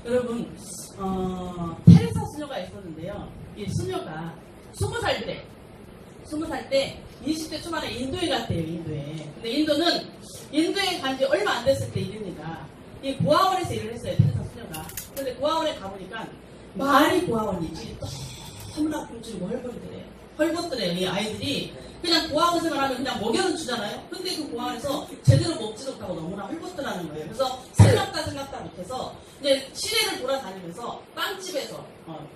여러분, 테레사 수녀가 있었는데요. 이 수녀가 20살 때 20대 초반에 인도에 갔대요, 인도에. 근데 인도에 간 지 얼마 안 됐을 때 일입니다. 이 고아원에서 일을 했어요, 테레사 수녀가. 근데 고아원에 가보니까 말이 고아원이지 너무나 굶주리고 헐벗더래요, 이 아이들이. 그냥 고아원 생활하면 그냥 먹여는 주잖아요. 근데 그 고아원에서 제대로 먹지도 못하고 너무나 헐벗더라는 거예요. 그래서 생각다 못해서 이제 시내를 돌아다니면서 빵집에서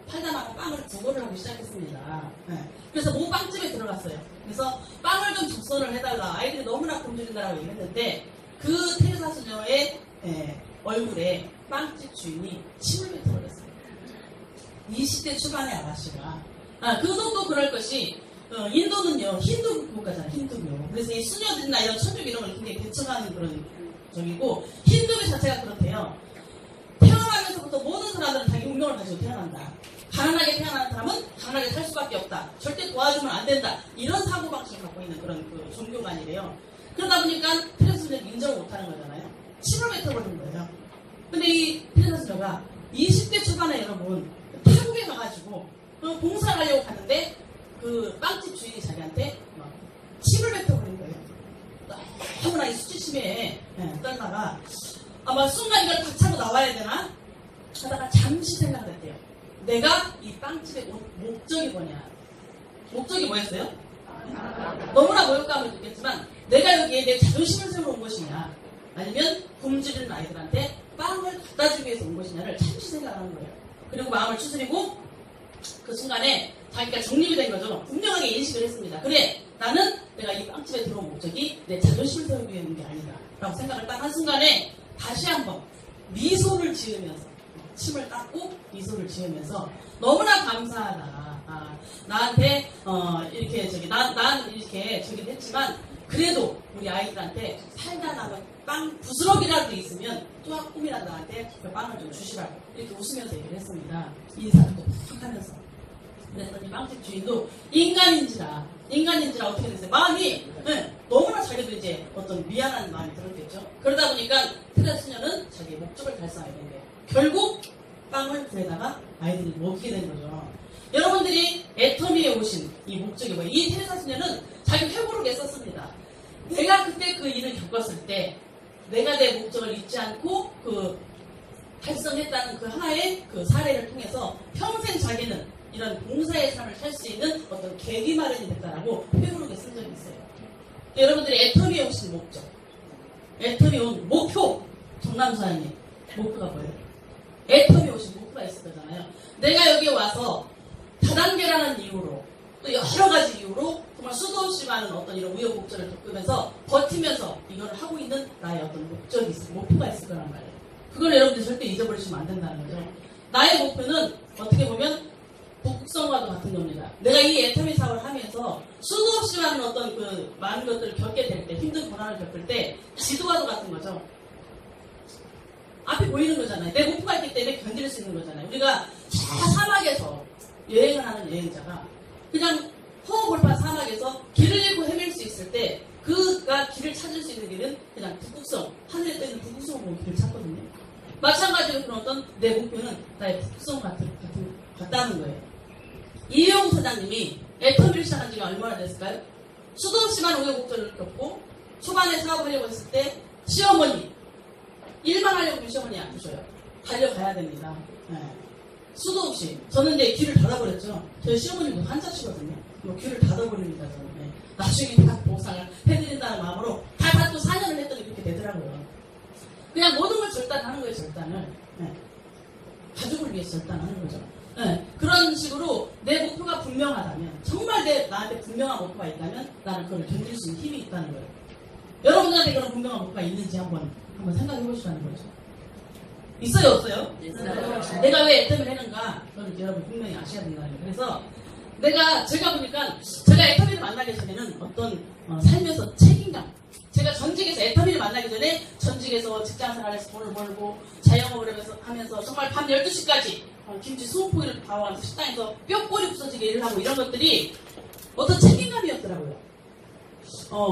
팔다나고 빵을 구걸을 하기 시작했습니다. 네. 그래서 모 빵집에 들어갔어요. 그래서 빵을 좀 접선을 해달라. 아이들이 너무나 굶주린다라고 얘기했는데 그 테레사 수녀의 얼굴에 빵집 주인이 침을 뱉어버렸어요. 20대 초반의 아가씨가. 그 정도 그럴 것이 인도는요, 힌두 국가잖아요, 힌두교. 그래서 이 수녀들이나 이런 천주교 이런 걸 굉장히 대처하는 그런 적이고, 힌두교 자체가 그렇대요. 태어나면서부터 모든 사람들은 자기 운명을 가지고 태어난다. 가난하게 태어나는 사람은 가난하게 살 수밖에 없다. 절대 도와주면 안 된다. 이런 사고방식을 갖고 있는 그런 그 종교가 아니래요. 그러다 보니까 테레사 수녀를 인정을 못하는 거잖아요. 침을 뱉어버리는 거예요. 근데 이 테레사 수녀가 20대 초반에 여러분, 태국에 가가지고 봉사를 하려고 갔는데, 그 빵집 주인이 자기한테 막 침을 뱉어버린 거예요. 너무나 이 수치심에 떨다가 아마 순간 이걸 다 차고 나와야 되나 하다가 잠시 생각했대요. 내가 이 빵집에 온 목적이 뭐냐. 목적이 뭐였어요? 너무나 모욕감을 느꼈지만 내가 여기에 내 자존심을 세우러 온 것이냐, 아니면 굶주리는 아이들한테 빵을 갖다 주기 위해서 온 것이냐를 잠시 생각하는 거예요. 그리고 마음을 추스리고 그 순간에 자기가 정립이 된 거죠. 분명하게 인식을 했습니다. 그래, 나는 내가 이 빵집에 들어온 목적이 내 자존심을 세우기 위해 있는 게 아니다 라고 생각을 딱 한 순간에 다시 한번 미소를 지으면서, 침을 닦고 미소를 지으면서 너무나 감사하다. 나한테 이렇게 나는 이렇게 저기를 했지만 그래도 우리 아이들한테 살다 남은 빵 부스러기라도 있으면 조금이라도 나한테 그 빵을 좀 주시라고 이렇게 웃으면서 얘기를 했습니다. 인사를 또 푹 하면서. 그랬더니 빵집 주인도 인간인지라 어떻게 됐어요? 마음이 너무나 자기도 이제 어떤 미안한 마음이 들었겠죠. 그러다 보니까 테레사 수녀는 자기의 목적을 달성하게 된 거예요. 결국 빵을 구해다가 아이들이 먹게 된 거죠. 여러분들이 애터미에 오신 이 목적이 뭐예요? 이 테레사 수녀는 자기 회고록 했었습니다. 내가 그때 그 일을 겪었을 때 내가 내 목적을 잊지 않고 그 달성했다는 그 하나의 그 사례를 통해서 평생 자기는 이런 봉사의 삶을 살 수 있는 어떤 계기 마련이 됐다라고 회고록에 쓴 적이 있어요. 여러분들이 애터미에 오신 목적, 애터미에 온 목표, 정남사님 목표가 뭐예요? 애터미에 오신 목표가 있을 거잖아요. 내가 여기 와서 다단계라는 이유로 또 여러 가지 이유로 정말 수도 없이 많은 어떤 이런 우여곡절을 겪으면서 버티면서 이걸 하고 있는 나의 어떤 목적이 있을, 목표가 있을 거란 말이에요. 그걸 여러분들이 절대 잊어버리시면 안 된다는 거죠. 나의 목표는 어떻게 보면 북극성과도 같은 겁니다. 내가 이 애터미 사업을 하면서 수도 없이 많은 어떤 그 많은 것들을 겪게 될 때, 힘든 고난을 겪을 때 지도와도 같은 거죠. 앞에 보이는 거잖아요. 내 목표가 있기 때문에 견딜 수 있는 거잖아요. 우리가 저 사막에서 여행을 하는 여행자가 그냥 허허벌판 사막에서 길을 잃고 헤맬 수 있을 때 그가 길을 찾을 수 있는 길은 그냥 북극성, 하늘에 떠 있는 북극성을 보고 길을 찾거든요. 마찬가지로 그런 어떤 내 목표는 나의 북극성 같다는 거예요. 이용 사장님이 애터미를 시작한 지가 얼마나 됐을까요? 수도 없이 많은 우여곡절을 겪고 초반에 사업을 하려고 했을 때 시어머니, 일만 하려고 하면 시어머니 안 주셔요. 달려가야 됩니다. 수도 없이. 저는 이제 귀를 닫아버렸죠. 저희 시어머님도 한자시거든요. 뭐 귀를 닫아버립니다, 저는. 나중에 다 보상을 해드린다는 마음으로 다 닫고 4년을 했더니 그렇게 되더라고요. 그냥 모든 걸 절단하는 거예요, 절단을. 가족을 위해서 절단하는 거죠. 그런 식으로 내 목표가 분명하다면, 정말 나한테 분명한 목표가 있다면 나는 그걸 견딜 수 있는 힘이 있다는 거예요. 여러분들한테 그런 분명한 목표가 있는지 한번 생각해 보시라는 거죠. 있어요, 없어요? 있어요. 내가 왜 애터미를 했는가? 그건 여러분 분명히 아셔야 된다는 거예요. 그래서 제가 보니까 제가 애터미를 만나기 전에는 어떤 살면서 책임감, 제가 전직에서 애터미를 만나기 전에 전직에서 직장생활에서 돈을 벌고 자영업을 하면서 정말 밤 12시까지 김치 20포기를 봐와서 식당에서 뼈꼬리 부서지게 일을 하고 이런 것들이 어떤 책임감이었더라고요.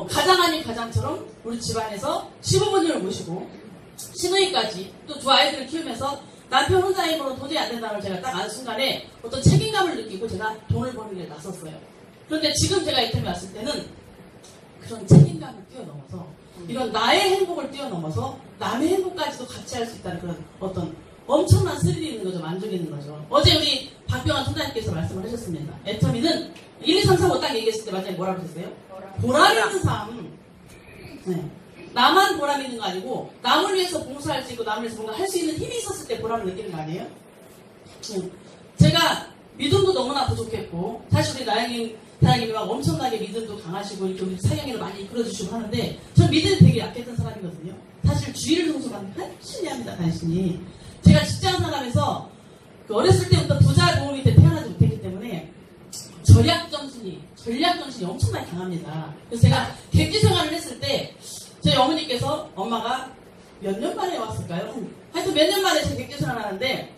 가장 아닌 가장처럼 우리 집안에서 시부모님을 모시고 시누이까지 또 두 아이들을 키우면서 남편 혼자 힘으로 도저히 안 된다는 걸 제가 딱 아는 순간에 어떤 책임감을 느끼고 제가 돈을 버는 게 났었어요. 그런데 지금 제가 이템에 왔을 때는 그런 책임감을 뛰어넘어서 이런 나의 행복을 뛰어넘어서 남의 행복까지도 같이 할 수 있다는 그런 어떤 엄청난 스릴이 있는 거죠. 만족이 있는 거죠. 어제 우리 박병환 총장님께서 말씀을 하셨습니다. 애터미는 1, 2, 3, 4, 5 딱 얘기했을 때 마지막에 뭐라고 하셨어요? 보람 있는 삶. 네. 나만 보람 있는 거 아니고 남을 위해서 봉사할 수 있고 남을 위해서 뭔가 할 수 있는 힘이 있었을 때 보람을 느끼는 거 아니에요? 제가 믿음도 너무나 부족했고 사실 우리 나영님이 막 엄청나게 믿음도 강하시고 이렇게 우리 사경이를 많이 이끌어주시고 하는데 전 믿음이 되게 약했던 사람이거든요. 사실 주의를 동수만 간신히 합니다. 간신히. 제가 직장생활하면서 어렸을 때부터 부자 부모 밑에 태어나지 못했기 때문에 전략 정신이 엄청나게 강합니다. 그래서 제가 객지 생활을 했을 때 저희 어머니께서 엄마가 몇 년 만에 왔을까요? 하여튼 몇 년 만에 제 객지 생활을 하는데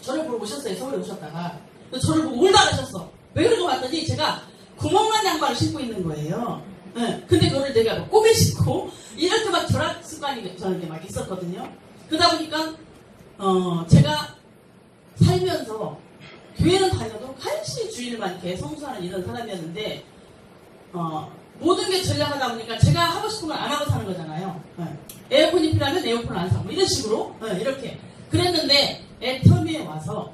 저를 보러 오셨어요. 서울에 오셨다가. 저를 보고 울다 가셨어. 왜 그러고 봤더니 제가 구멍난 양말을 신고 있는 거예요. 네. 근데 그거를 내가 꼬매 신고 이렇게 막 절약 습관이 저는 막 있었거든요. 그러다 보니까 제가 살면서 교회는 다녀도 간신히 주일만 이렇게 성수하는 이런 사람이었는데 모든 게 전략하다 보니까 제가 하고 싶은 걸 안 하고 사는 거잖아요. 네. 에어컨이 필요하면 에어컨을 안 사고 이런 식으로 이렇게 그랬는데 애터미에 와서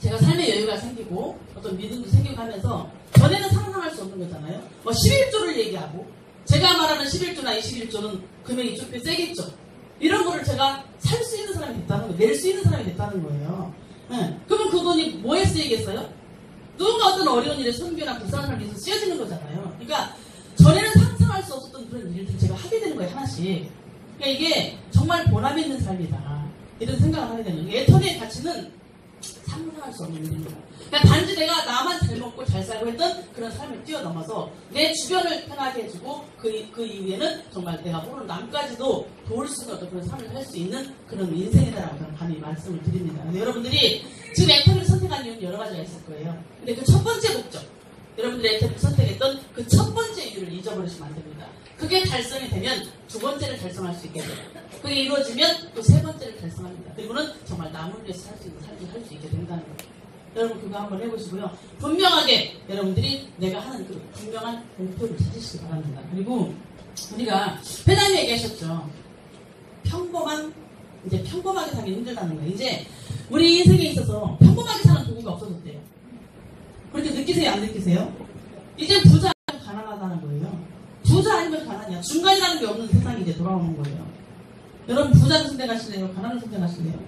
제가 삶의 여유가 생기고 어떤 믿음도 생기고 하면서 전에는 상상할 수 없는 거잖아요. 11조를 얘기하고 제가 말하는 11조나 21조는 금액이 좀 꽤 세겠죠. 이런 거를 제가 살 수 있는 사람이 됐다는 거예요. 낼 수 있는 사람이 됐다는 거예요. 네. 그러면 그 돈이 뭐에 쓰이겠어요? 누군가 어떤 어려운 일에 선교나 불쌍한 사람이 있어서 쓰여지는 거잖아요. 그러니까 전에는 상상할 수 없었던 그런 일들을 제가 하게 되는 거예요. 하나씩. 그러니까 이게 정말 보람 있는 삶이다. 이런 생각을 하게 되는 거예요. 애터미의 가치는 상상할 수 없는 일입니다. 그러니까 단지 내가 나만 잘 먹고 잘 살고 했던 그런 삶을 뛰어넘어서 내 주변을 편하게 해주고 그 이후에는 정말 내가 모르는 남까지도 도울 수 있는 어떤 그런 삶을 할 수 있는 그런 인생이다라고 저는 감히 말씀을 드립니다. 근데 여러분들이 지금 애터미를 선택한 이유는 여러 가지가 있을 거예요. 근데 그 첫 번째 목적, 여러분들이 애터미를 선택했던 그 첫 번째 이유를 잊어버리시면 안 됩니다. 그게 달성이 되면 두 번째를 달성할 수 있게 돼요. 그게 이루어지면 또 세 번째를 달성합니다. 그리고는 정말 남을 위해서 살 수 있는 삶을 할 수 있게 된다는 거예요. 여러분 그거 한번 해보시고요. 분명하게 여러분들이 내가 하는 그 분명한 목표를 찾으시기 바랍니다. 그리고 우리가 회장님이 얘기하셨죠. 평범하게 살기 힘들다는 거예요. 이제 우리 인생에 있어서 평범하게 사는 도구가 없어졌대요. 그렇게 느끼세요? 안 느끼세요? 이제 부자 아니면 가난하다는 거예요. 부자 아니면 가난이야. 중간이라는 게 없는 세상이 이제 돌아오는 거예요. 여러분 부자를 선택하실래요? 가난을 선택하실래요?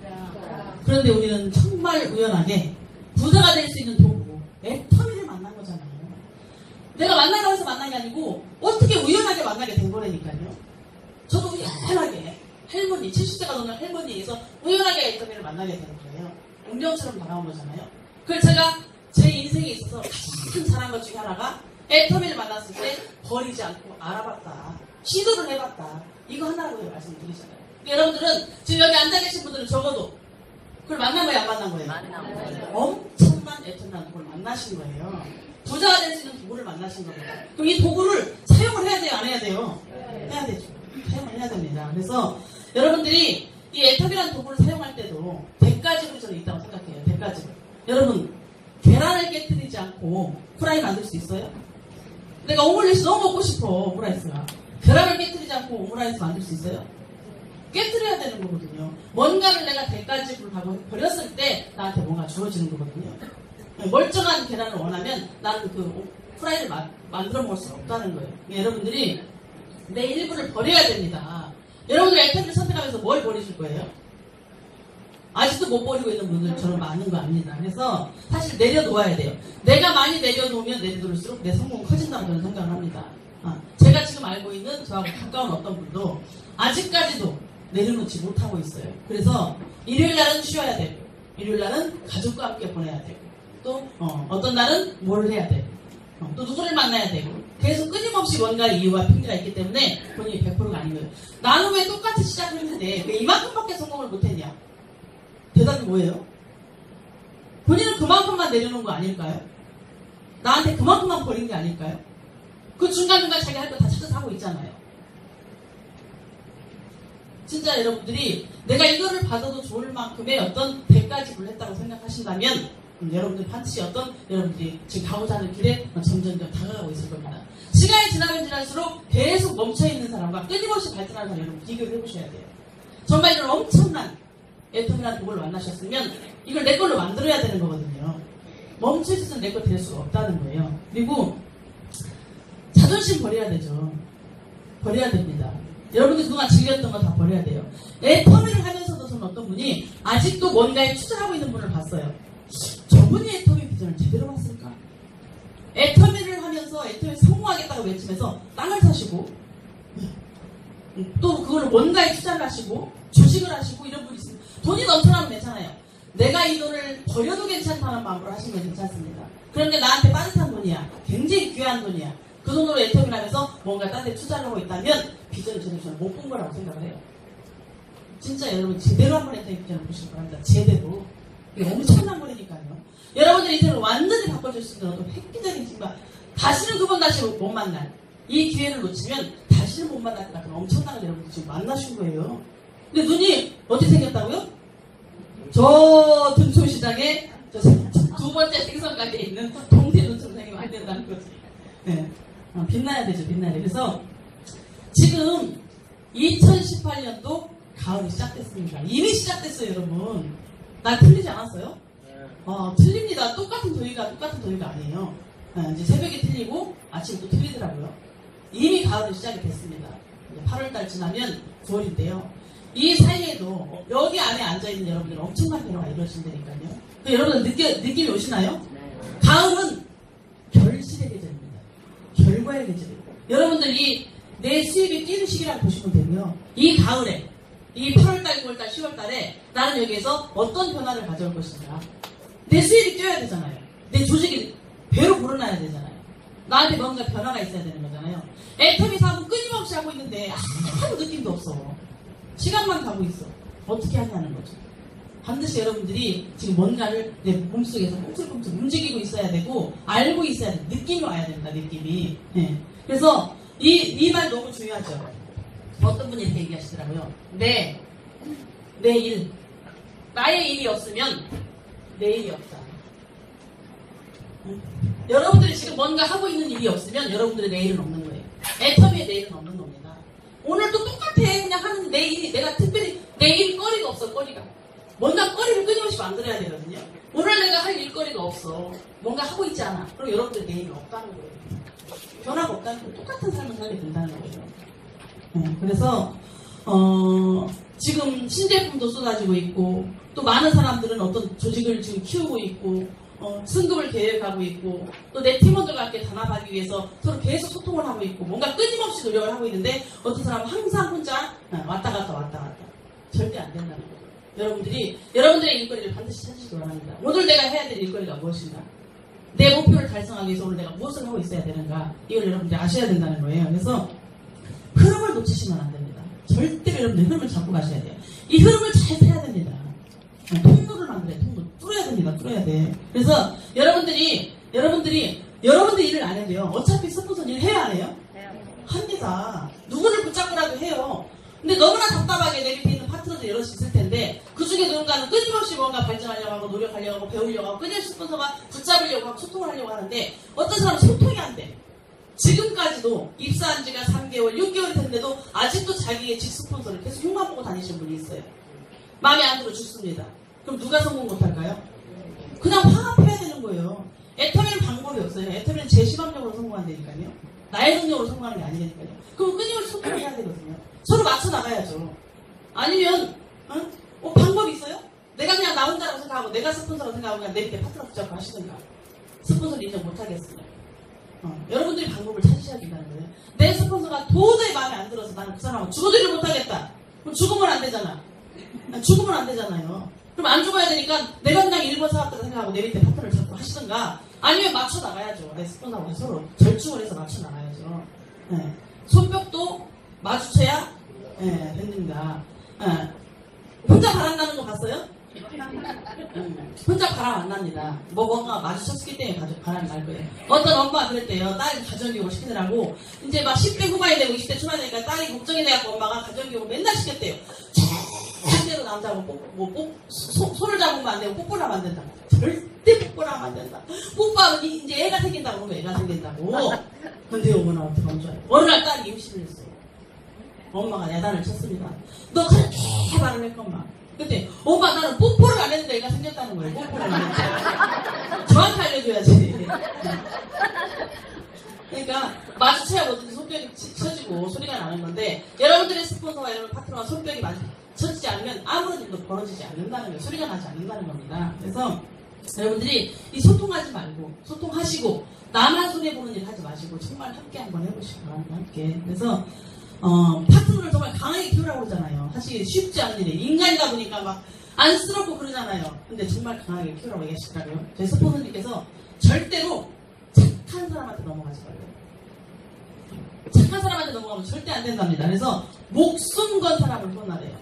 그런데 우리는 정말 우연하게 부자가 될 수 있는 도구, 애터미를 만난 거잖아요. 내가 만나려고 해서 만난 게 아니고 어떻게 우연하게 만나게 된 거라니까요. 저도 우연하게 할머니, 70세가 넘는 할머니에서 우연하게 애터미를 만나게 되는 거예요. 운명처럼 다가온 거잖아요. 그래서 제가 제 인생에 있어서 가장 잘한 것 중에 하나가 애터미를 만났을 때 버리지 않고 알아봤다. 시도를 해봤다. 이거 하나라고 말씀드리잖아요. 여러분들은 지금 여기 앉아 계신 분들은 적어도 그걸 만난 거예요? 안 만난 거예요? 엄청난 애터미라는 도구를 만나신 거예요. 부자가 될 수 있는 도구를 만나신 겁니다. 그럼 이 도구를 사용을 해야 돼요? 안 해야 돼요? 해야 되죠. 사용을 해야 됩니다. 그래서 여러분들이 이 애터미라는 도구를 사용할 때도 100가지로 저는 있다고 생각해요. 100가지로. 여러분 계란을 깨뜨리지 않고 후라이 만들 수 있어요? 내가 오믈렛이 너무 먹고 싶어. 오므라이스가. 계란을 깨뜨리지 않고 오므라이스 만들 수 있어요? 깨뜨려야 되는 거거든요. 뭔가를 내가 100가지로 하고 버렸을 때 나한테 뭔가 주어지는 거거든요. 멀쩡한 계란을 원하면 나는 그 후라이를 만들어 먹을 수 없다는 거예요. 여러분들이 내 일부를 버려야 됩니다. 여러분들 애터미를 선택하면서 뭘 버리실 거예요? 아직도 못 버리고 있는 분들처럼 많은 거 아닙니다. 그래서 사실 내려놓아야 돼요. 내가 많이 내려놓으면 내려놓을수록 내 성공은 커진다고 저는 생각을 합니다. 제가 지금 알고 있는 저하고 가까운 어떤 분도 아직까지도 내려놓지 못하고 있어요. 그래서 일요일 날은 쉬어야 되고 일요일 날은 가족과 함께 보내야 되고 또 어떤 날은 뭘 해야 되고 또 누구를 만나야 되고 계속 끊임없이 뭔가 이유와 핑계가 있기 때문에 본인이 100%가 아닌 거예요. 나는 왜 똑같이 시작을 했는데 왜 이만큼밖에 성공을 못했냐? 대답이 뭐예요? 본인은 그만큼만 내려놓은 거 아닐까요? 나한테 그만큼만 버린 게 아닐까요? 그 중간중간 자기 할 거 다 찾아서 하고 있잖아요. 진짜 여러분들이 내가 이거를 받아도 좋을 만큼의 어떤 대가 지불했다고 생각하신다면 여러분들 반드시 어떤 여러분들이 지금 가고자 하는 길에 점점 다가가고 있을 겁니다. 시간이 지나면 지날수록 계속 멈춰있는 사람과 끊임없이 발전하는 사람 여러분 비교를 해보셔야 돼요. 정말 이런 엄청난 애통이라는 곡을 만나셨으면 이걸 내 걸로 만들어야 되는 거거든요. 멈춰있어서 내 거 될 수가 없다는 거예요. 그리고 자존심 버려야 되죠. 버려야 됩니다. 여러분들 그동안 즐겼던 거 다 버려야 돼요. 애터미를 하면서도 저는 어떤 분이 아직도 뭔가에 투자하고 있는 분을 봤어요. 저분이 애터미 비전을 제대로 봤을까? 애터미를 하면서 애터미 성공하겠다고 외치면서 땅을 사시고 또 그걸 뭔가에 투자를 하시고 주식을 하시고 이런 분이 있습니다. 돈이 넘쳐나면 괜찮아요. 내가 이 돈을 버려도 괜찮다는 마음으로 하시면 괜찮습니다. 그런데 나한테 빠듯한 돈이야. 굉장히 귀한 돈이야. 그 돈으로 애터미를 하면서 뭔가 딴 데 투자를 하고 있다면 비전을 저는 못 본 거라고 생각을 해요. 진짜 여러분 제대로 한번 애터미 비전을 보시기 바랍니다. 제대로. 이게 엄청난 거니까요. 여러분들이 인생을 완전히 바꿔줄 수 있는 어떤 획기적인 정말 다시는 두 번 다시 못 만날 이 기회를 놓치면 다시는 못 만날 것 같은 엄청난 걸 여러분들 지금 만나신 거예요. 근데 눈이 어떻게 생겼다고요? 저 등촌시장에 두 번째 생선가게에 있는 동대 눈처럼 생기면 안 된다는 거지. 네. 빛나야 되죠, 빛나야 돼. 그래서 지금 2018년도 가을이 시작됐습니다. 이미 시작됐어요, 여러분. 나 틀리지 않았어요? 틀립니다. 똑같은 도의가 아니에요. 이제 새벽에 틀리고 아침에 또 틀리더라고요. 이미 가을이 시작이 됐습니다. 이제 8월달 지나면 9월인데요. 이 사이에도 여기 안에 앉아있는 여러분들 엄청난 변화가 이루어진다니까요. 여러분들 느낌이 오시나요? 가을은 결실의 계절입니다. 결과의 계절입니다. 여러분들이 내 수입이 뛰는 시기라고 보시면 되고요. 이 가을에 이 8월달, 9월달, 10월달에 나는 여기에서 어떤 변화를 가져올 것인가. 내 수입이 뛰어야 되잖아요. 내 조직이 배로 불어나야 되잖아요. 나한테 뭔가 변화가 있어야 되는 거잖아요. 애터미 사업은 끊임없이 하고 있는데 아무 느낌도 없어. 시간만 가고 있어. 어떻게 하냐는 거죠. 반드시 여러분들이 지금 뭔가를 내 몸속에서 꼼틀꼼틀 움직이고 있어야 되고 알고 있어야 돼. 느낌이 와야 된다. 느낌이. 네. 그래서 이 말 너무 중요하죠. 어떤 분이 이렇게 얘기하시더라고요. 내 일. 나의 일이 없으면 내일이 없다. 여러분들이 지금 뭔가 하고 있는 일이 없으면 여러분들의 내일은 없는 거예요. 애터미의 내일은 없는 겁니다. 오늘도 똑같아. 그냥 하는 내 일이, 내가 특별히, 내 일이 꺼리가 없어, 꺼리가. 뭔가 꺼리를 끊임없이 만들어야 되거든요. 오늘 내가 할 일거리가 없어. 뭔가 하고 있지 않아. 그럼 여러분들의 내일이 없다는 거예요. 변화가 없다는 거예요. 똑같은 삶을 살게 된다는 거예요. 그래서, 지금 신제품도 쏟아지고 있고, 또 많은 사람들은 어떤 조직을 지금 키우고 있고, 승급을 계획하고 있고, 또 내 팀원들과 함께 단합하기 위해서 서로 계속 소통을 하고 있고, 뭔가 끊임없이 노력을 하고 있는데, 어떤 사람은 항상 혼자 왔다 갔다. 절대 안 된다는 거죠. 여러분들의 일거리를 반드시 찾으시기 바랍니다. 오늘 내가 해야 될 일거리가 무엇인가? 내 목표를 달성하기 위해서 오늘 내가 무엇을 하고 있어야 되는가? 이걸 여러분들이 아셔야 된다는 거예요. 그래서 흐름을 놓치시면 안 됩니다. 절대로 여러분들 흐름을 잡고 가셔야 돼요. 이 흐름을 잘 타야 됩니다. 통로를 만들어야 돼. 통로 뚫어야 됩니다. 뚫어야 돼. 그래서 여러분들이 일을 안 해도요. 어차피 스폰서 일 해야 안 해요? 합니다. 누구를 붙잡고라도 해요. 근데 너무나 답답하게 내 밑에 있는 파트너들이 여럿이 있을 텐데 그 중에 누군가는 끊임없이 뭔가 발전하려고 하고 노력하려고 하고 배우려고 하고 끊임없이 스폰서가 붙잡으려고 하고 소통을 하려고 하는데 어떤 사람은 소통이 안 돼. 지금까지도 입사한 지가 3개월, 6개월이 됐는데도 아직도 자기의 직 스폰서를 계속 흉만 보고 다니시는 분이 있어요. 마음에 안 들어 죽습니다. 그럼 누가 성공 못할까요? 그냥 화합해야 되는 거예요. 애터미는 방법이 없어요. 애터미는 제 시방력으로 성공한다니까요. 나의 능력으로 성공하는 게 아니니까요. 그럼 끊임없이 소통을 해야 되거든요. 서로 맞춰 나가야죠. 아니면 방법이 있어요? 내가 그냥 나 혼자라고 생각하고 내가 스폰서라고 생각하고 그냥 내 밑에 파트너 붙잡고 하시든가. 스폰서를 인정 못하겠으면. 여러분들이 방법을 찾으셔야 된다는 거예요. 내 스폰서가 도저히 마음에 안 들어서 나는 그 사람하고 죽어들이를 못하겠다. 그럼 죽으면 안 되잖아. 죽으면 안 되잖아요. 그럼 안 죽어야 되니까 내가 그냥 일본 사업자라 생각하고 내 밑에 파트너를 잡고 하시든가 아니면 맞춰 나가야죠. 내 스폰서하고 서로 절충을 해서 맞춰 나가야죠. 네. 손뼉도 마주쳐야 됩니다. 혼자 바람 나는 거 봤어요? 혼자 바람 안 납니다. 뭔가 마주쳤기 때문에 바람이 날 거예요. 어떤 엄마가 그랬대요. 딸이 가정교육을 시키느라고 이제 막 10대 후반이 되고 20대 초반이 되니까 딸이 걱정이 돼갖고 엄마가 가정교육을 맨날 시켰대요. 절대로 남자하고 손을 잡으면 안 되고 뽀뽀를 하면 안 된다. 절대 뽀뽀를 하면 안 된다. 뽀뽀하면 이제 애가 생긴다고 그러면 애가 생긴다고. 근데 어머나 어떻게 하면 좋아요. 어느 날 딸이 임신을 했어요. 엄마가 야단을 쳤습니다. 너 그렇게 말을 했건만. 그때 엄마 나는 뽀뽀를 안 했는데 애가 생겼다는 거예요. 뽀뽀를 안 했는데. 저한테 알려줘야지. 그러니까 마주쳐야 뭐든지 손뼉이 쳐지고 소리가 나는 건데 여러분들의 스폰서와 여러분 파트너와 손뼉이 쳐지지 않으면 아무런 일도 벌어지지 않는다는 거예요. 소리가 나지 않는다는 겁니다. 그래서 여러분들이 이 소통하지 말고 소통하시고 나만 손해보는 일 하지 마시고 정말 함께 한번 해보시고 함께. 그래서 파트너를 정말 강하게 키우라고 그러잖아요. 사실 쉽지 않은 일이에요. 인간이다 보니까 막 안쓰럽고 그러잖아요. 근데 정말 강하게 키우라고 얘기하시더라고요. 저희 스폰서님께서 절대로 착한 사람한테 넘어가지 말아요. 착한 사람한테 넘어가면 절대 안 된답니다. 그래서 목숨 건 사람을 혼나래요.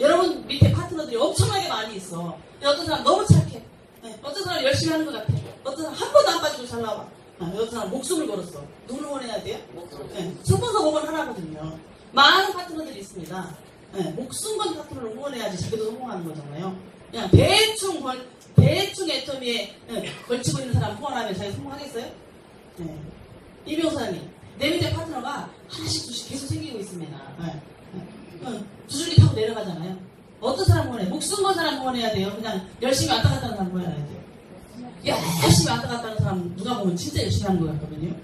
여러분 밑에 파트너들이 엄청나게 많이 있어. 어떤 사람 너무 착해. 어떤 사람 열심히 하는 것 같아. 어떤 사람 한 번도 안 빠지고 잘 나와. 어떤 사람 목숨을 걸었어. 누구를 원해야 돼요? 스폰서 보건 하라거든요. 많은 파트너들이 있습니다. 목숨 건 파트너를 후원해야지 자기도 성공하는 거잖아요. 그냥 대충 애터미에 걸치고 있는 사람 후원하면 자기 성공하겠어요? 이병사님, 내 밑에 파트너가 하나씩 두씩 계속 생기고 있습니다. 두 줄기 타고 내려가잖아요. 어떤 사람 후원해? 목숨 건 사람 후원해야 돼요. 그냥 열심히 왔다 갔다 하는 사람 후원해야 돼요. 열심히 왔다 갔다 하는 사람 누가 보면 진짜 열심히 하는 것 같거든요.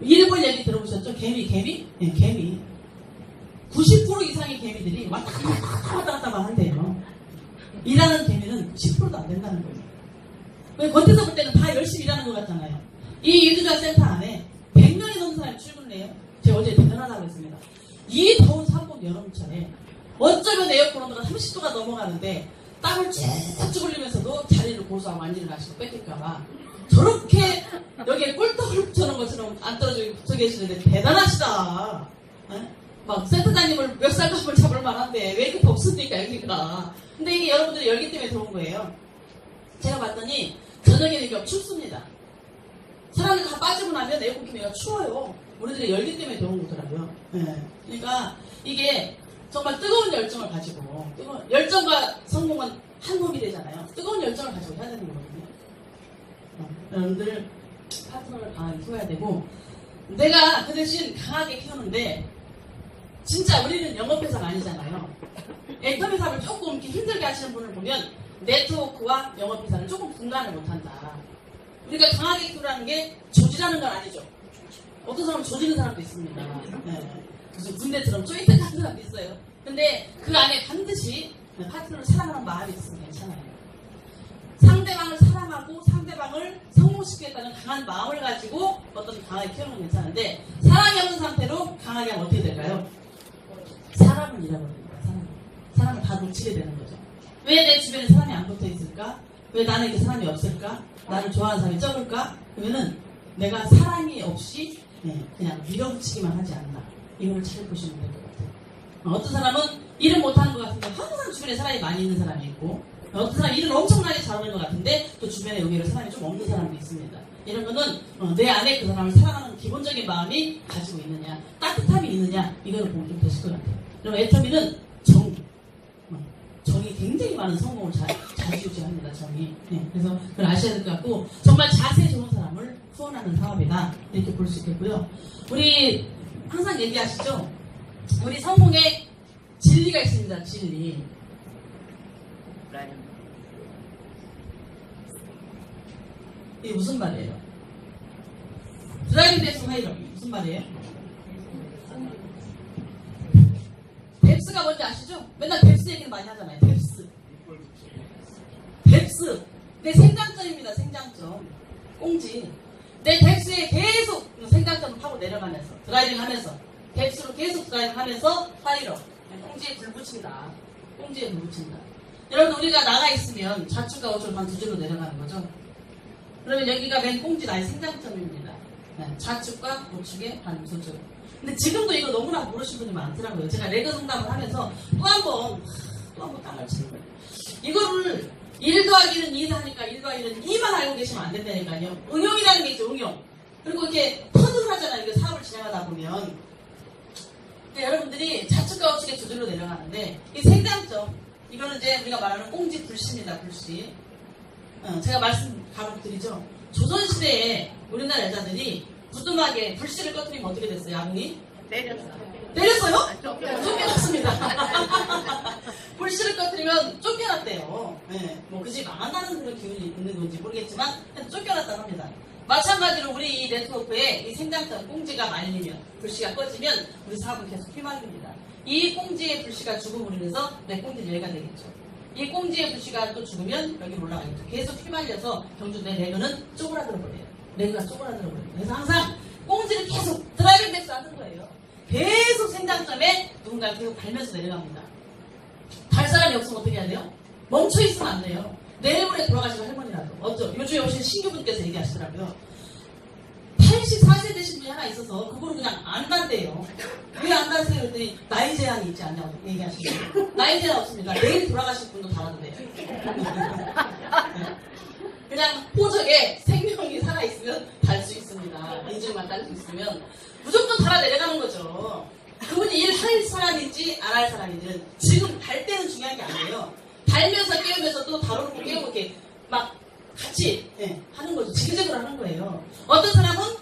일본 얘기 들어보셨죠? 개미? 네, 개미. 90% 이상의 개미들이 왔다 갔다만 한대요. 일하는 개미는 10%도 안 된다는 거예요. 겉에서 볼 때는 다 열심히 일하는 것 같잖아요. 이 유두자 센터 안에 100명이 넘는 사람이 출근을 해요. 제가 어제 대단하다고 했습니다. 이 더운 삼복 여름철에 어쩌면 에어컨 온도가 30도가 넘어가는데 땀을 쭉쭉 흘리면서도 자리를 고수하고 앉지를 마시고 뺏길까봐 저렇게 여기에 꿀떡을 붙여놓은 것처럼 안 떨어지고 붙어 계시는데 대단하시다. 막 센터장님을 멱살감을 잡을 만한데 왜 이렇게 덥습니까 여기가. 근데 이게 여러분들의 열기 때문에 더운 거예요. 제가 봤더니 저녁에는 이게 춥습니다. 사람들 다 빠지고 나면 에어컨 키면 추워요. 우리들의 열기 때문에 더운 거더라고요. 그러니까 이게 정말 뜨거운 열정을 가지고 열정과 성공은 한 몸이 되잖아요. 뜨거운 열정을 가지고 해야 되는 거거든요. 여러분들 파트너를 강하게 키워야 되고 내가 그 대신 강하게 키우는데 진짜 우리는 영업회사가 아니잖아요. 엔터비 사업을 조금 이렇게 힘들게 하시는 분을 보면 네트워크와 영업회사를 조금 분간을 못한다. 우리가 강하게 키우라는 게 조지라는 건 아니죠. 어떤 사람은 조지는 사람도 있습니다. 무슨 군대처럼 쪼이듯 하는 사람도 있어요. 근데 그 안에 반드시 파트너를 사랑하는 마음이 있으면 괜찮아요. 상대방을 사랑하고 상대방을 성공시키겠다는 강한 마음을 가지고 어떤 강하게 키우는 건 괜찮은데 사랑이 없는 상태로 강하게 하면 어떻게 될까요? 사람을 잃어버립니다. 사람을 다 놓치게 되는 거죠. 왜 내 주변에 사람이 안 붙어 있을까? 왜 나는 이렇게 사람이 없을까? 나를 좋아하는 사람이 적을까? 그러면은 내가 사랑이 없이 그냥 밀어붙이기만 하지 않나. 이걸 잘 보시면 될 것 같아요. 어떤 사람은 일은 못하는 것 같은데 항상 주변에 사람이 많이 있는 사람이 있고 어떤 사람은 일은 엄청나게 잘하는 것 같은데 또 주변에 오히려 사람이 좀 없는 사람도 있습니다. 이런 거는 내 안에 그 사람을 사랑하는 기본적인 마음이 가지고 있느냐 따뜻함이 있느냐 이거를 보면 좀 되실 것 같아요. 그럼 애터미는 정이 굉장히 많은 성공을 자주유지합니다. 정이. 그래서 그걸 아셔야 될 것 같고 정말 자세 좋은 사람을 후원하는 사업이다 이렇게 볼 수 있겠고요. 우리 항상 얘기하시죠. 우리 성공에 진리가 있습니다. 진리. 이게 무슨 말이에요? 드라이빙 데스 화이러 무슨 말이에요? 뎁스가 뭔지 아시죠? 맨날 뎁스 얘기를 많이 하잖아요. 뎁스 내 생장점입니다. 생장점 꽁지 내 뎁스에 계속 생장점을 타고 내려가면서 드라이빙 하면서 뎁스로 계속 드라이빙 하면서 화이러 꽁지에 불 붙인다. 꽁지에 불 붙인다. 여러분 우리가 나가 있으면 좌측과 우측을 한 두 줄로 내려가는 거죠. 그러면 여기가 맨 꽁지 나의 생장점입니다. 좌측과 우측의 한 두 줄. 근데 지금도 이거 너무나 모르시는 분이 많더라고요. 제가 레그 상담을 하면서 또 한 번 땅을 치는 거예요. 이거를 1 더하기 1은 2 하니까 1 더하기 1은 2만 알고 계시면 안 된다니까요. 응용이라는 게 있죠, 응용. 그리고 이렇게 터득을 하잖아요. 이게 사업을 진행하다 보면. 여러분들이 좌측과 우측에 두 줄로 내려가는데, 이 생장점, 이거는 이제 우리가 말하는 꽁지 불씨입니다, 불씨. 제가 말씀 바로 드리죠. 조선시대에 우리나라 여자들이 부뚜막에 불씨를 꺼뜨리면 어떻게 됐어요, 아버님? 내렸어요? 쫓겨났습니다. 불씨를 꺼뜨리면 쫓겨났대요. 네, 뭐 그 집 망한다는 그런 기운이 있는 건지 모르겠지만 쫓겨났다고 합니다. 마찬가지로 우리 이 네트워크에 이 생장점 꽁지가 말리면, 불씨가 꺼지면 우리 사업은 계속 휘말립니다. 이 꽁지의 불씨가 죽음으로 인해서 내 꽁지는 여기가 되겠죠. 이 꽁지의 불씨가 또 죽으면 여기 올라가겠죠. 계속 휘말려서 경주 내 레그는 쪼그라들어 버려요. 레그가 쪼그라들어 버려요. 그래서 항상 꽁지를 계속 드라이빙 백스 하는 거예요. 계속 생장점에 누군가를 계속 밟면서 내려갑니다. 달 사람이 없으면 어떻게 해야 돼요? 멈춰 있으면 안 돼요. 내일모레 돌아가시고 할머니라도. 요즘에 오신 신규분께서 얘기하시더라고요. 84세 되신 분이 하나 있어서 그분은 그냥 안 간대요. 왜 안 가세요? 그랬더니 나이 제한이 있지 않냐고 얘기하시더라고요. 나이 제한 없습니다. 내일 돌아가실 분도 달아도 돼요. 그냥 호적에 생명이 살아있으면 달 수 있습니다. 인증만 딸 수 있으면 무조건 달아 내려가는 거죠. 그분이 일할 사람인지 안 할 사람인지는 지금 달 때는 중요한 게 아니에요. 달면서 깨우면서 또 다루고 깨우고 이렇게 막 같이 하는 거죠. 지그재그로 하는 거예요. 어떤 사람은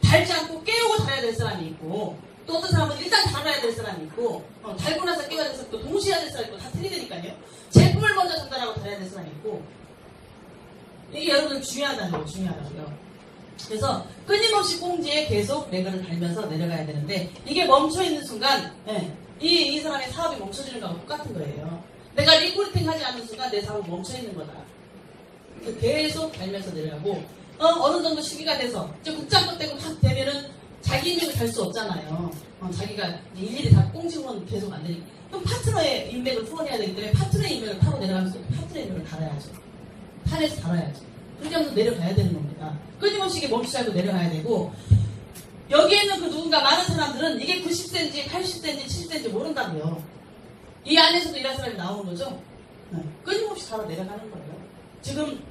달지 않고 깨우고 달아야 될 사람이 있고, 또 어떤 사람은 일단 달아야 될 사람이 있고, 달고 나서 깨워야 될 사람이 있고, 동시에 해야 될 사람이 있고, 다 틀리니까요. 제품을 먼저 전달하고 달아야 될 사람이 있고, 이게 여러분들 중요하다는 거예요. 중요하다고요. 그래서 끊임없이 꽁지에 계속 레그를 달면서 내려가야 되는데, 이게 멈춰있는 순간 이 사람의 사업이 멈춰지는 거하고 똑같은 거예요. 내가 리크루팅 하지 않는 순간 내 사업은 멈춰있는 거다. 계속 달면서 내려가고, 어느 정도 시기가 돼서 이제 국장급 되고 막 되면은 자기 인맥을 달 수 없잖아요. 자기가 일일이 다 꽁지로는 계속 안 되니까. 그럼 파트너의 인맥을 풀어내야 되기 때문에 파트너의 인맥을 타고 내려가면서 파트너의 인맥을 달아야죠. 탄에서 달아야죠. 그렇게 하면서 내려가야 되는 겁니다. 끊임없이 이게 멈추지 않고 내려가야 되고, 여기에 있는 그 누군가 많은 사람들은 이게 90cm, 80cm, 70cm 모른다고요. 이 안에서도 일할 사람이 나오는 거죠. 끊임없이 달아 내려가는 거예요. 지금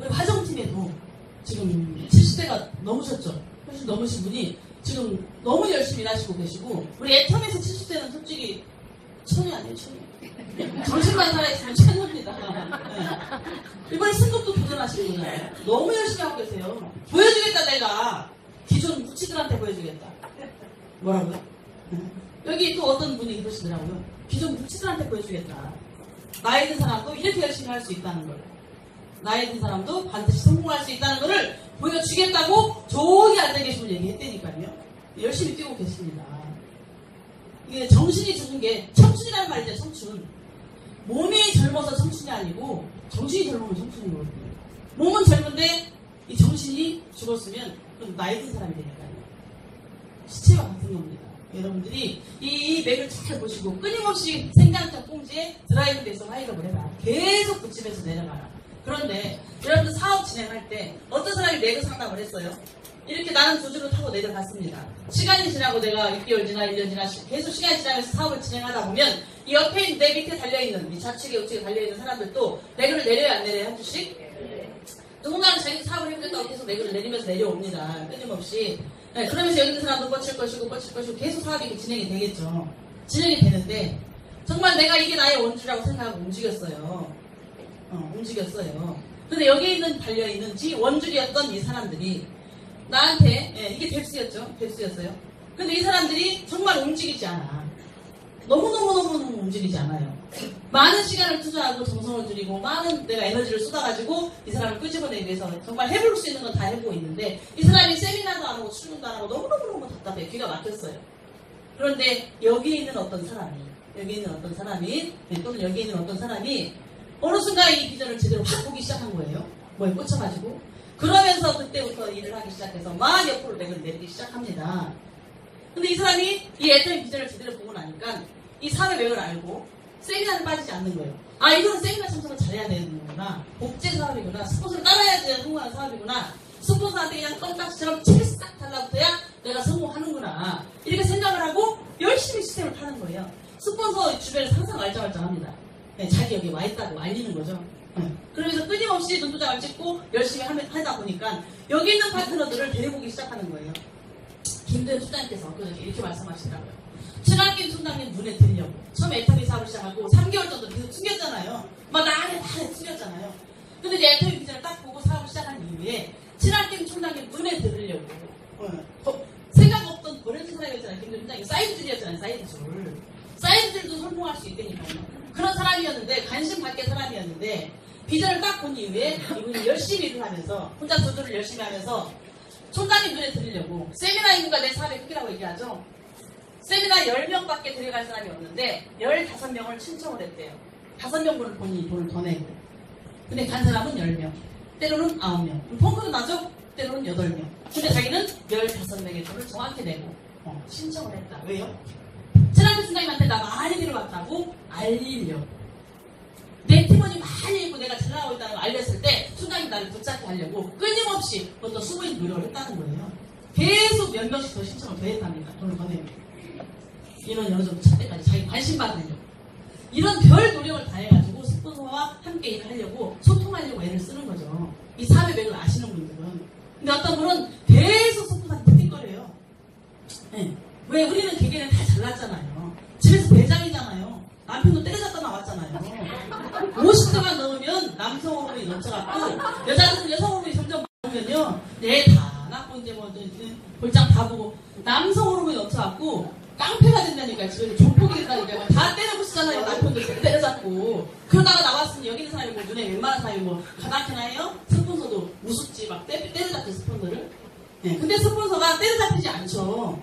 우리 화정팀에도 지금 70대가 넘으셨죠. 훨씬 넘으신 분이 지금 너무 열심히 일하시고 계시고, 우리 애텀에서 70대는 솔직히 천이 아니에요, 천이. 정신만 살아있으면 천입니다. 이번에 승급도 도전하시는구나. 너무 열심히 하고 계세요. 보여주겠다, 내가. 기존 묵치들한테 보여주겠다. 뭐라고요? 여기 또 어떤 분이 그러시더라고요. 기존 묵치들한테 보여주겠다. 나이 든 사람도 이렇게 열심히 할 수 있다는 걸. 나이 든 사람도 반드시 성공할 수 있다는 것을 보여주겠다고 저기 앉아계신 분 얘기했다니까요. 열심히 뛰고 계십니다. 이게 정신이 죽은 게 청춘이라는 말이죠. 청춘. 몸이 젊어서 청춘이 아니고 정신이 젊으면 청춘이거든요. 몸은 젊은데 이 정신이 죽었으면 그럼 나이 든 사람이 되니까요. 시체와 같은 겁니다. 여러분들이 이 맥을 잘 보시고 끊임없이 생장점 꽁지에 드라이브 돼서 화이업을 해라. 계속 붙이면서 내려가라. 그런데 여러분들 사업 진행할 때 어떤 사람이 내그 상담을 했어요. 이렇게 나는 두 줄로 타고 내려갔습니다. 시간이 지나고 내가 6개월 지나 1년 지나 계속 시간이 지나면서 사업을 진행하다 보면 이 옆에 있는 내 밑에 달려있는 이 좌측에 우측에 달려있는 사람들도 내그를 내려야 안 내려야 한 주씩? 누군가는 자기 사업을 해보겠다고 계속 내그를 내리면서 내려옵니다. 끊임없이. 네, 그러면서 여기 있는 사람도 뻗칠 것이고 계속 사업이 진행이 되겠죠. 진행이 되는데 정말 내가 이게 나의 원주라고 생각하고 움직였어요. 움직였어요. 근데 여기 있는 달려있는 원줄이었던 이 사람들이 나한테 이게 뎁스였죠. 뎁스였어요. 근데 이 사람들이 정말 움직이지 않아. 너무너무 움직이지 않아요. 많은 시간을 투자하고 정성을 들이고 많은 내가 에너지를 쏟아가지고 이 사람을 끄집어내기 위해서 정말 해볼 수 있는 건 다 해보고 있는데 이 사람이 세미나도 안 하고 출근도 안 하고 너무너무 답답해. 귀가 막혔어요. 그런데 여기에 있는 어떤 사람이 또는 여기에 있는 어떤 사람이 어느 순간 이 비전을 제대로 확 보기 시작한 거예요. 뭐에 꽂혀가지고. 그러면서 그때부터 일을 하기 시작해서 막 옆으로 맥을 내리기 시작합니다. 근데 이 사람이 이 애터미 비전을 제대로 보고 나니까 이 사회 맥을 알고 세미나를 빠지지 않는 거예요. 아, 이거는 세미나 참석을 잘해야 되는 거구나. 복제 사업이구나. 스폰서를 따라야지 성공하는 사업이구나. 스폰서한테 그냥 껌딱지처럼 칠싹 달라붙어야 내가 성공하는구나. 이렇게 생각을 하고 열심히 시스템을 타는 거예요. 스폰서 주변에서 항상 알짱알짱합니다. 네, 자기 여기 와 있다고 알리는 거죠. 네. 그러면서 끊임없이 눈도장을 찍고 열심히 하다 보니까 여기 있는 파트너들을 데려오기 시작하는 거예요. 김도현 총장님께서 이렇게 말씀하시더라고요. 친환경 총장님 눈에 들려고 처음에 애터미 사업을 시작하고 3개월 정도 계속 숨겼잖아요. 막 나안에 숨겼잖아요. 근데 이제 애터미 비전을 딱 보고 사업을 시작한 이후에 친환경 총장님 눈에 들으려고 생각 없던 버려진 사람이었잖아요. 김도현 총장님 사이드줄이었잖아요. 사이드줄도 성공할 수 있다니까요. 그런 사람이었는데 관심 받게 사람이었는데 비전을 딱 본 이후에 이분이 열심히 일을 하면서 혼자 조절을 열심히 하면서 총장님 눈에 들으려고 세미나 인구가 내 사업의 크기라고 얘기하죠. 세미나 10명밖에 데려갈 사람이 없는데 15명을 신청을 했대요. 5명분을 본인이 돈을 더 내고. 근데 간 사람은 10명. 때로는 9명. 펑크도 나죠? 때로는 8명. 근데 자기는 15명의 돈을 정확히 내고 신청을 했다. 왜요? 친환경 총장님한테 나 많이 데려왔다고 알리려고. 내 팀원이 많이 있고 내가 잘 나가고 있다는 걸 알렸을 때 총장님 나를 붙잡게 하려고 끊임없이 어떤 수고인 노력을 했다는 거예요. 계속 몇 명씩 더 신청을 더 했답니다. 돈을 더 내고. 인원이 어느 정도 차 때까지 자기 관심 받으려고. 이런 별 노력을 다해가지고 스폰서와 함께 일을 하려고 소통하려고 애를 쓰는 거죠. 이 사업의 맥을 아시는 분들은. 근데 어떤 분은 계속 스폰서한테 틱틱거려요. 네. 왜 우리는 개개는 다 잘났잖아요. 집에서 배장이잖아요. 남편도 때려잡다 나왔잖아요. 50대만 넘으면 남성 호르몬이 넘쳐갖고 여자들은 여성 호르몬이 점점 많으면요. 다 낳고 이제 뭐 볼장 다 보고 남성 호르몬이 넘쳐갖고 깡패가 된다니까. 집에 종폭이 된다니까. 다 때려부시잖아요. 남편도 때려잡고. 그러다가 나왔으니 여기 있는 사람이 뭐 눈에 웬만한 사람이 뭐 가다키나 해요? 스폰서도 우습지 막 때려잡지 스폰서를. 네. 근데 스폰서가 때려잡히지 않죠.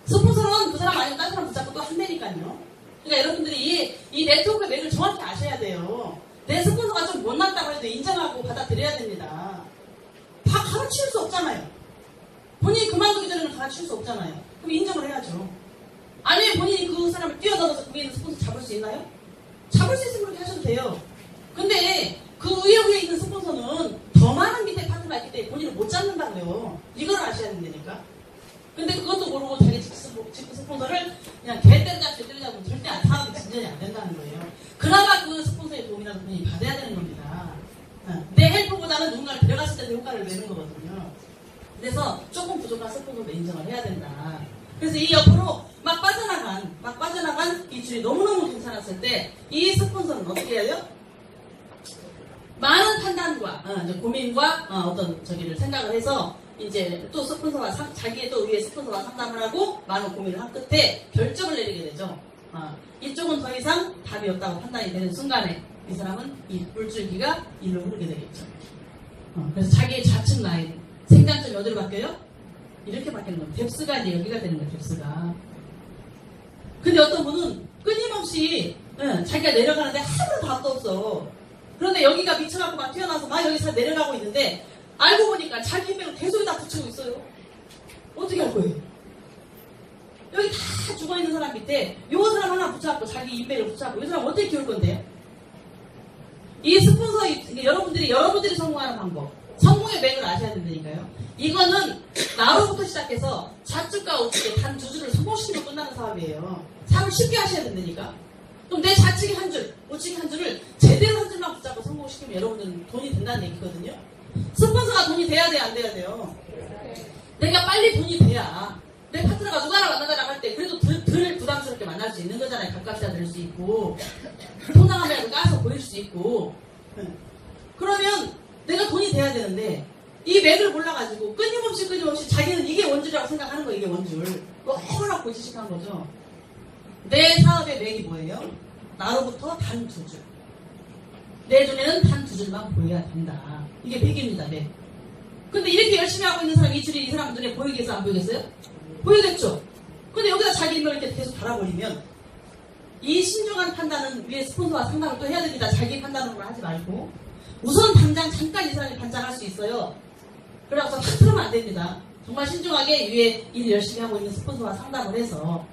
스폰서는 그 사람 아니면 다른 사람 붙잡고 또 한다니까요. 그러니까 여러분들이 이 네트워크 맥을 정확히 아셔야 돼요. 내 스폰서가 좀 못났다고 해도 인정하고 받아들여야 됩니다. 다 가르칠 수 없잖아요. 본인이 그만두기 전에는 가르칠 수 없잖아요. 그럼 인정을 해야죠. 아니면 본인이 그 사람을 뛰어넘어서 그게 있는 스폰서 잡을 수 있나요? 잡을 수 있으면 그렇게 하셔도 돼요. 근데 그 위에 있는 스폰서는 더 많은 밑에 파트너가 있기 때문에 본인을 못 잡는다고요. 이걸 아셔야 된다니까. 근데 그것도 모르고 자기 직구 스폰서를 그냥 개 때려잡으면 절대 사업이 진전이 안 된다는 거예요. 그나마 그 스폰서의 도움이라도 본인이 받아야 되는 겁니다. 내 헬프보다는 누군가를 데려갔을 때 효과를 내는 거거든요. 그래서 조금 부족한 스폰서도 인정을 해야 된다. 그래서 이 옆으로 막 빠져나간 이 줄이 너무너무 괜찮았을 때 이 스폰서는 어떻게 해야 돼요? 많은 판단과 이제 고민과 어떤 저기를 생각을 해서 이제 또 스폰서와 자기의 또 위에 스폰서와 상담을 하고 많은 고민을 한 끝에 결정을 내리게 되죠. 이쪽은 더 이상 답이 없다고 판단이 되는 순간에 이 사람은 이 물줄기가 일로 흐르게 되겠죠. 그래서 자기의 좌측 라인 생장점이 어디로 바뀌어요? 이렇게 바뀌는 거예요. 뎁스가 이제 여기가 되는 거예요. 뎁스가. 근데 어떤 분은 끊임없이 자기가 내려가는데 아무런 답도 없어. 그런데 여기가 미쳐갖고 막 튀어나와서 막 여기서 내려가고 있는데 알고 보니까 자기 힘으로 계속 다 붙이고 있어요. 어떻게 할 거예요? 여기 다 죽어있는 사람 밑에 요 사람 하나 붙여갖고 자기 인맥을 붙여갖고 이 사람 어떻게 키울 건데요? 이 스폰서 여러분들이 성공하는 방법, 성공의 맥을 아셔야 된다니까요. 이거는 나로부터 시작해서 좌측과 우측의 단 두 줄을 성공시키고 끝나는 사업이에요. 사업을 쉽게 하셔야 된다니까. 그럼 내 좌측의 한 줄, 우측의 한 줄을 제대로 한 줄만 붙잡고 성공시키면 여러분들은 돈이 된다는 얘기거든요. 스폰서가 돈이 돼야 돼요, 안 돼야 돼요? 내가 빨리 돈이 돼야 내 파트너가 누가나 만나자라고 할 때 그래도 덜 부담스럽게 만날 수 있는 거잖아요. 가깝게 될 수 있고 통장함이라도 까서 보일 수 있고. 그러면 내가 돈이 돼야 되는데 이 맥을 몰라가지고 끊임없이 자기는 이게 원줄이라고 생각하는 거예요. 이게 원줄. 너무나 고지식한 거죠. 내 사업의 맥이 뭐예요? 나로부터 단 두 줄. 내 눈에는 단 두 줄만 보여야 된다. 이게 맥입니다. 맥. 근데 이렇게 열심히 하고 있는 사람, 이 줄이 이 사람 눈에 보이겠어요? 안 보이겠어요? 보이겠죠? 근데 여기다 자기 인맥을 이렇게 계속 달아버리면 이 신중한 판단은 위에 스폰서와 상담을 또 해야 됩니다. 자기 판단으로 하지 말고 우선 당장 잠깐 이 사람이 반장할 수 있어요. 그래서 탁 틀으면 안 됩니다. 정말 신중하게 위에 일 열심히 하고 있는 스폰서와 상담을 해서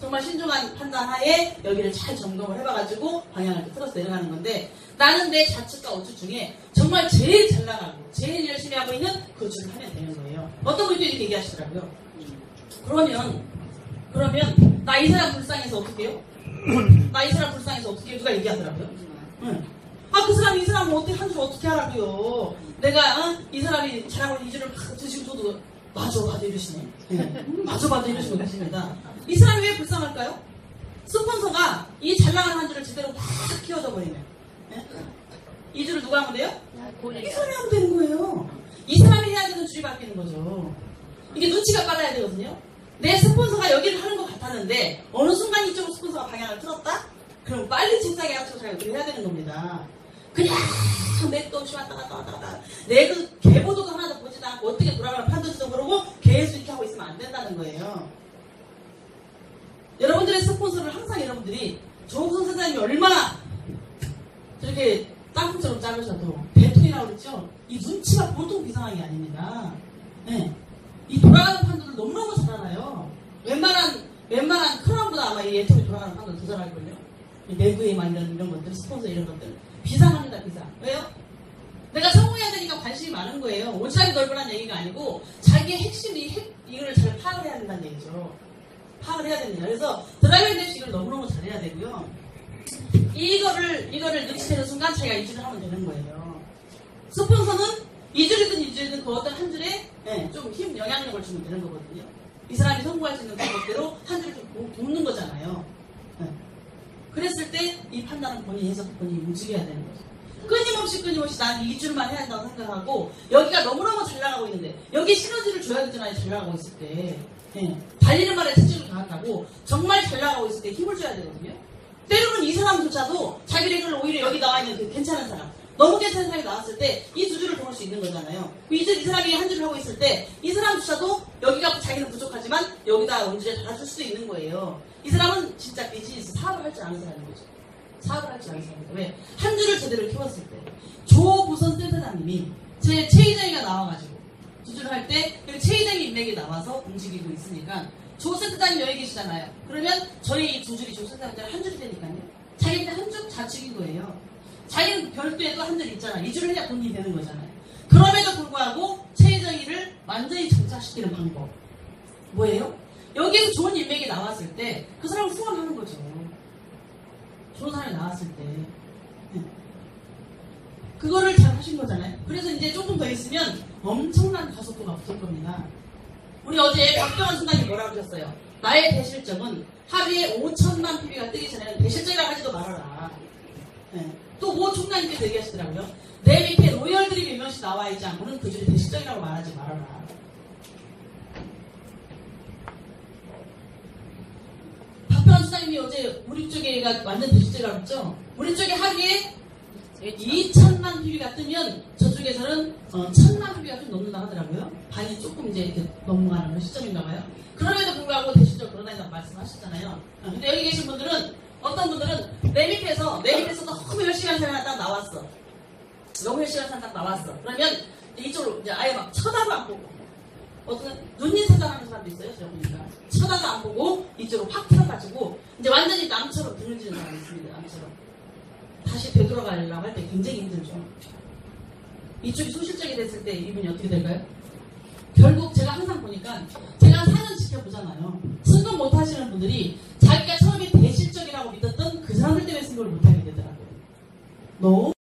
정말 신중한 판단하에 여기를 잘 점검을 해봐가지고 방향을 이렇게 틀어서 내려가는 건데 나는 내 좌측과 우측 중에 정말 제일 잘 나가고 제일 열심히 하고 있는 그 줄을 하면 되는 거예요. 어떤 분이 또 이렇게 얘기하시더라고요. 그러면 나 이 사람 불쌍해서 어떻게 해요? 나 이 사람 불쌍해서 어떻게 누가 얘기하더라고요. 응. 아, 그 사람 이 사람 어떻게 한 줄 어떻게 하라고요. 내가 이 사람이 잘하고 2주를 드시고 저도 맞아 이러시네. 맞아 이러시고 계십니다. 이 사람이 왜 불쌍할까요? 스폰서가 이 잘 나가는 한 줄을 제대로 다 키워져 버리면 2주를 누가 하면 돼요? 이 사람이 하면 되는 거예요. 이 사람이 해야 되는 줄이 바뀌는 거죠. 이게 눈치가 빨라야 되거든요. 내 스폰서가 여기를 하는 것 같았는데 어느 순간 이쪽으로 스폰서가 방향을 틀었다? 그럼 빨리 책상에 합쳐서 잘 해야 되는 겁니다. 그냥 내 없이 왔다 갔다 내 그 개보도도 하나도 보지도 않고 어떻게 돌아가는 판도지도 모르고 계속 이렇게 하고 있으면 안 된다는 거예요. 여러분들의 스폰서를 항상 여러분들이 조홍선 선생님이 얼마나 저렇게 땅콩처럼 작으셔도 대통이라고 그랬죠. 이 눈치가 보통 비상한 게 아닙니다. 네. 이 돌아가는 판도를 너무너무 잘 알아요. 웬만한 크라운보다 아마 이 예통이 돌아가는 판도를 더 잘 알걸요. 내부에만 이런 것들, 스폰서 이런 것들. 비상합니다, 비상. 왜요? 내가 성공해야 되니까 관심이 많은 거예요. 오지랖이 넓으라는 얘기가 아니고 자기의 핵심, 이거를 잘 파악을 해야 된다는 얘기죠. 파악을 해야 됩니다. 그래서 드라이브 랩시 이걸 너무너무 잘해야 되고요. 이거를 눈치채는 순간 자기가 2주를 하면 되는 거예요. 스폰서는 2줄이든 그 어떤 한 줄에 좀 힘, 영향력을 주면 되는 거거든요. 이 사람이 성공할 수 있는 방법대로 한 줄을 좀 돕는 거잖아요. 그랬을 때 이 판단은 본인이 해서 본인이 움직여야 되는 거죠. 끊임없이 난 2줄만 해야 한다고 생각하고 여기가 너무너무 잘 나가고 있는데 여기 시너지를 줘야 되잖아요. 잘 나가고 있을 때. 달리는 말에 체질을 강하다고 정말 잘 나가고 있을 때 힘을 줘야 되거든요. 때로는 이 사람조차도 자기 레귤러 오히려 여기 나와 있는 그 괜찮은 사람, 너무 괜찮은 사람이 나왔을 때 이 두 줄을 도울 수 있는 거잖아요. 이 사람이 한 줄을 하고 있을 때 이 사람조차도 여기가 자기는 부족하지만 여기다 언제 달아줄 수도 있는 거예요. 이 사람은 진짜 비즈니스 사업을 할 줄 아는 사람인 거죠. 사업을 할 줄 아는 사람이죠. 왜? 한 줄을 제대로 키웠을 때 조부선 센터장님이 제 최희정이가 나와가지고 두 줄을 할 때 최희정이 인맥이 나와서 움직이고 있으니까 조 센터장님 여기 계시잖아요. 그러면 저희 두 줄이 조 센터장님 한 줄이 되니까요. 자기는 한 줄 자축인 거예요. 자기는 별도에 또 한 줄 있잖아요. 이 줄을 해야 돈이 되는 거잖아요. 그럼에도 불구하고 최희정이를 완전히 정착시키는 방법 뭐예요? 여기에서 좋은 인맥이 나왔을 때 그 사람을 후원하는 거죠. 좋은 사람이 나왔을 때 그거를 잘 하신 거잖아요. 그래서 이제 조금 더 있으면 엄청난 가속도가 붙을 겁니다. 우리 어제 박병환 순간이 뭐라고 하셨어요? 나의 대실적은 하루에 5천만 PB가 뜨기 전에는 대실적이라고 하지도 말아라. 또 뭐 총장님께서 얘기하시더라고요. 내 밑에 로열들이 몇 명씩 나와 있지 않고는 그 줄이 대실적이라고 말하지 말아라. 박병환 수장님이 어제 우리 쪽에가 완전 대실적이라고 했죠. 우리 쪽에 하루에 2천만 PB가 뜨면 저쪽에서는 1,000만 PB가 좀 넘는다 하더라고요. 반이 조금 이제 이렇게 넘어가는 시점인가 봐요. 그럼에도 불구하고 대실적 그러다니다고 말씀하셨잖아요. 근데 여기 계신 분들은 어떤 분들은 내 밑에서 너무 열심히 하는 사람이 딱 나왔어. 너무 열심히 하는 사람이 딱 나왔어. 그러면 이쪽으로 이제 아예 막 쳐다도 안 보고 어떤 눈인 사장하는 사람도 있어요. 제가 보니까 쳐다도 안 보고 이쪽으로 확 튀어가지고 이제 완전히 남처럼 등을지는 사람이 있습니다. 남처럼. 다시 되돌아가려고 할 때 굉장히 힘들죠. 이쪽이 소실적이 됐을 때 이분이 어떻게 될까요? 결국 제가 항상 보니까 제가 4년 지켜보잖아요. 승급 못 하시는 분들이 자기가 처음에 대실적이라고 믿었던 그 사람들 때문에 승급을 못 하게 되더라고요. 너무